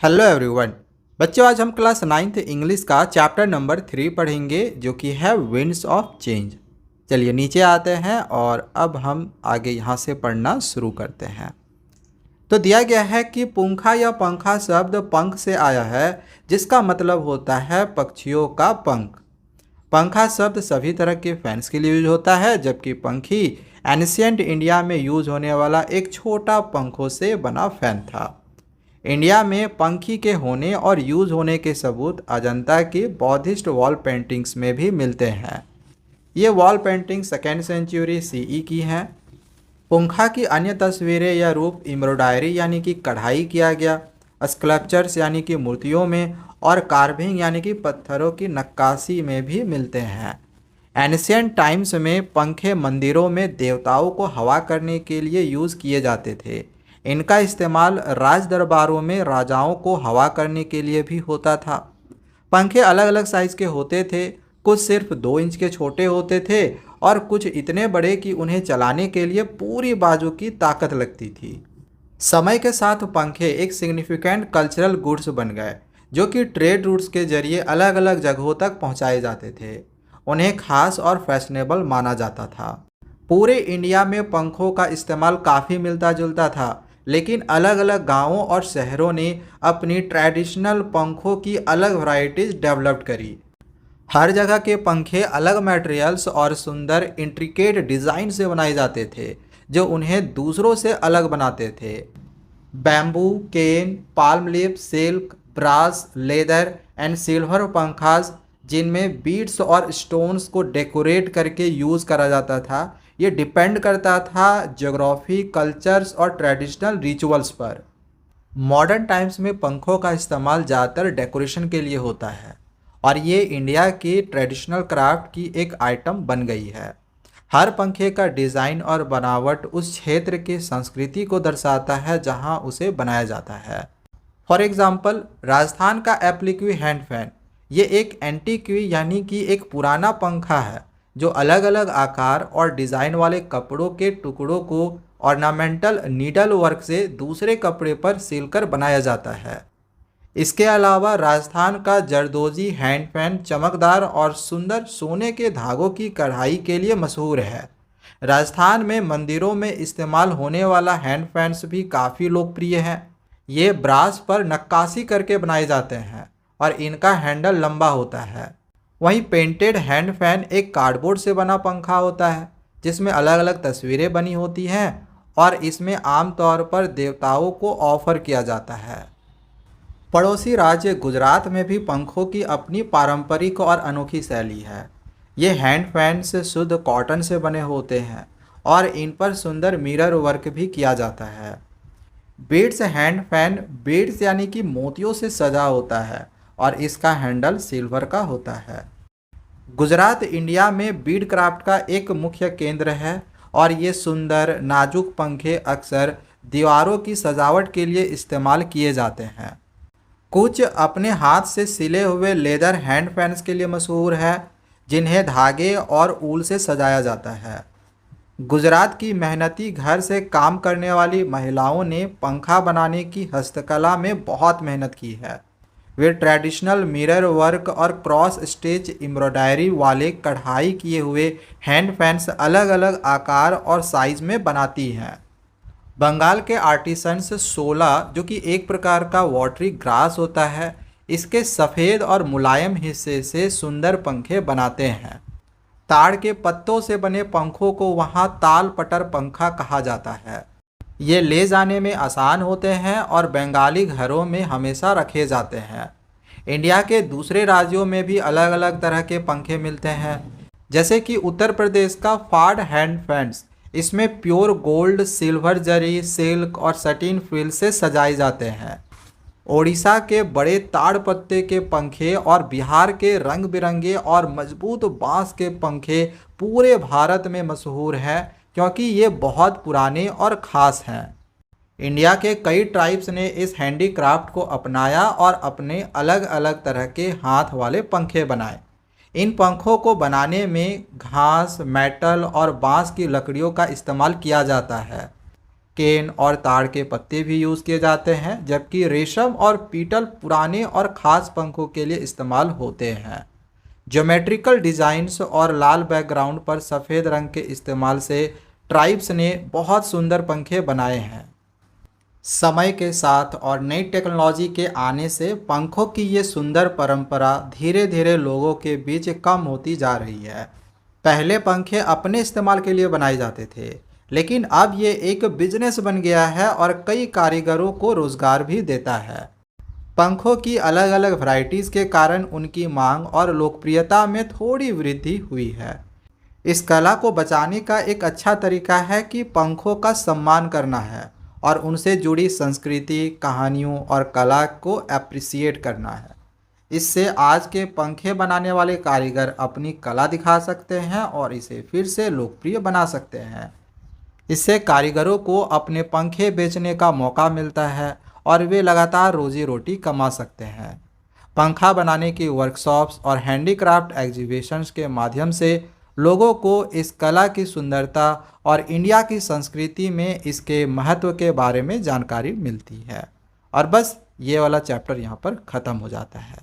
Hello everyone. बच्चों, आज हम क्लास 9th इंग्लिश का चैप्टर नंबर 3 पढ़ेंगे जो कि है विंड्स ऑफ चेंज। चलिए नीचे आते हैं और अब हम आगे यहाँ से पढ़ना शुरू करते हैं। तो दिया गया है कि पुंखा या पंखा शब्द पंख से आया है जिसका मतलब होता है पक्षियों का पंख। पंखा शब्द सभी तरह के फैंस के लिए यूज होता है, जबकि पंखी एंशिएंट इंडिया में यूज होने वाला एक छोटा पंखों से बना फैन था। इंडिया में पंखी के होने और यूज होने के सबूत अजंता की बौद्धिस्ट वॉल पेंटिंग्स में भी मिलते हैं। ये wall painting 2nd century CE की हैं। पुंखा की अन्य तस्वीरें या रूप एम्ब्रॉयडरी यानी कि कढ़ाई किया गया, स्कल्पचर्स यानी कि मूर्तियों में और कार्विंग यानी कि पत्थरों की नक्काशी में भी मिलते हैं। एंशिएंट टाइम्स में पंखे मंदिरों में देवताओं को हवा करने के लिए यूज़ किए जाते थे। इनका इस्तेमाल राज दरबारों में राजाओं को हवा करने के लिए भी होता था। पंखे अलग अलग साइज़ के होते थे, कुछ सिर्फ 2 इंच के छोटे होते थे और कुछ इतने बड़े कि उन्हें चलाने के लिए पूरी बाजू की ताकत लगती थी। समय के साथ पंखे एक सिग्निफिकेंट कल्चरल गुड्स बन गए जो कि ट्रेड रूट्स के जरिए अलग अलग जगहों तक पहुंचाए जाते थे। उन्हें खास और फैशनेबल माना जाता था। पूरे इंडिया में पंखों का इस्तेमाल काफ़ी मिलता जुलता था, लेकिन अलग अलग गांवों और शहरों ने अपनी ट्रेडिशनल पंखों की अलग वैरायटीज डेवलप करी। हर जगह के पंखे अलग मटेरियल्स और सुंदर इंट्रिकेट डिज़ाइन से बनाए जाते थे जो उन्हें दूसरों से अलग बनाते थे। Bamboo, cane, palm leaf, silk, brass, leather and silver पंखास जिनमें बीड्स और स्टोन्स को डेकोरेट करके यूज़ करा जाता था, ये डिपेंड करता था ज्योग्राफी, कल्चर्स और ट्रेडिशनल रिचुअल्स पर। मॉडर्न टाइम्स में पंखों का इस्तेमाल ज़्यादातर डेकोरेशन के लिए होता है और ये इंडिया की ट्रेडिशनल क्राफ्ट की एक आइटम बन गई है। हर पंखे का डिज़ाइन और बनावट उस क्षेत्र की संस्कृति को दर्शाता है जहां उसे बनाया जाता है। फॉर एग्जाम्पल, राजस्थान का एप्लीक्वी हैंड फैन ये एक एंटीक्वी यानी कि एक पुराना पंखा है जो अलग अलग आकार और डिज़ाइन वाले कपड़ों के टुकड़ों को ऑर्नामेंटल नीडल वर्क से दूसरे कपड़े पर सिलकर बनाया जाता है। इसके अलावा राजस्थान का जरदोजी हैंड फैन चमकदार और सुंदर सोने के धागों की कढ़ाई के लिए मशहूर है। राजस्थान में मंदिरों में इस्तेमाल होने वाला हैंड फैन्स भी काफ़ी लोकप्रिय हैं। ये ब्रास पर नक्काशी करके बनाए जाते हैं और इनका हैंडल लंबा होता है। वहीं पेंटेड हैंड फैन एक कार्डबोर्ड से बना पंखा होता है जिसमें अलग अलग तस्वीरें बनी होती हैं और इसमें आमतौर पर देवताओं को ऑफर किया जाता है। पड़ोसी राज्य गुजरात में भी पंखों की अपनी पारंपरिक और अनोखी शैली है। ये हैंड फैन से शुद्ध कॉटन से बने होते हैं और इन पर सुंदर मिरर वर्क भी किया जाता है। बीड्स हैंड फैन बीड्स यानी कि मोतियों से सजा होता है और इसका हैंडल सिल्वर का होता है। गुजरात इंडिया में बीड क्राफ्ट का एक मुख्य केंद्र है और ये सुंदर नाजुक पंखे अक्सर दीवारों की सजावट के लिए इस्तेमाल किए जाते हैं। कुछ अपने हाथ से सिले हुए लेदर हैंड फैन्स के लिए मशहूर है जिन्हें धागे और ऊल से सजाया जाता है। गुजरात की मेहनती घर से काम करने वाली महिलाओं ने पंखा बनाने की हस्तकला में बहुत मेहनत की है। वे ट्रेडिशनल मिरर वर्क और क्रॉस स्टिच एम्ब्रॉयडरी वाले कढ़ाई किए हुए हैंड फैन्स अलग अलग आकार और साइज में बनाती हैं। बंगाल के आर्टिसंस सोला, जो कि एक प्रकार का वाटरी ग्रास होता है, इसके सफ़ेद और मुलायम हिस्से से सुंदर पंखे बनाते हैं। ताड़ के पत्तों से बने पंखों को वहाँ ताल पटर पंखा कहा जाता है। ये ले जाने में आसान होते हैं और बंगाली घरों में हमेशा रखे जाते हैं। इंडिया के दूसरे राज्यों में भी अलग अलग तरह के पंखे मिलते हैं, जैसे कि उत्तर प्रदेश का फाड़ हैंड फैन्स। इसमें प्योर गोल्ड, सिल्वर जरी, सिल्क और सटीन फ्रिल से सजाए जाते हैं। ओडिशा के बड़े ताड़ पत्ते के पंखे और बिहार के रंग बिरंगे और मजबूत बांस के पंखे पूरे भारत में मशहूर हैं क्योंकि ये बहुत पुराने और ख़ास हैं। इंडिया के कई ट्राइब्स ने इस हैंडीक्राफ्ट को अपनाया और अपने अलग अलग तरह के हाथ वाले पंखे बनाए। इन पंखों को बनाने में घास, मेटल और बांस की लकड़ियों का इस्तेमाल किया जाता है। केन और ताड़ के पत्ते भी यूज़ किए जाते हैं, जबकि रेशम और पीतल पुराने और ख़ास पंखों के लिए इस्तेमाल होते हैं। ज्योमेट्रिकल डिज़ाइंस और लाल बैकग्राउंड पर सफ़ेद रंग के इस्तेमाल से ट्राइब्स ने बहुत सुंदर पंखे बनाए हैं। समय के साथ और नई टेक्नोलॉजी के आने से पंखों की ये सुंदर परंपरा धीरे धीरे लोगों के बीच कम होती जा रही है। पहले पंखे अपने इस्तेमाल के लिए बनाए जाते थे, लेकिन अब ये एक बिजनेस बन गया है और कई कारीगरों को रोजगार भी देता है। पंखों की अलग अलग वैरायटीज़ के कारण उनकी मांग और लोकप्रियता में थोड़ी वृद्धि हुई है। इस कला को बचाने का एक अच्छा तरीका है कि पंखों का सम्मान करना है और उनसे जुड़ी संस्कृति, कहानियों और कला को अप्रिसिएट करना है। इससे आज के पंखे बनाने वाले कारीगर अपनी कला दिखा सकते हैं और इसे फिर से लोकप्रिय बना सकते हैं। इससे कारीगरों को अपने पंखे बेचने का मौका मिलता है और वे लगातार रोजी रोटी कमा सकते हैं। पंखा बनाने की वर्कशॉप्स और हैंडीक्राफ्ट एग्जीबिशंस के माध्यम से लोगों को इस कला की सुंदरता और इंडिया की संस्कृति में इसके महत्व के बारे में जानकारी मिलती है। और बस ये वाला चैप्टर यहाँ पर ख़त्म हो जाता है।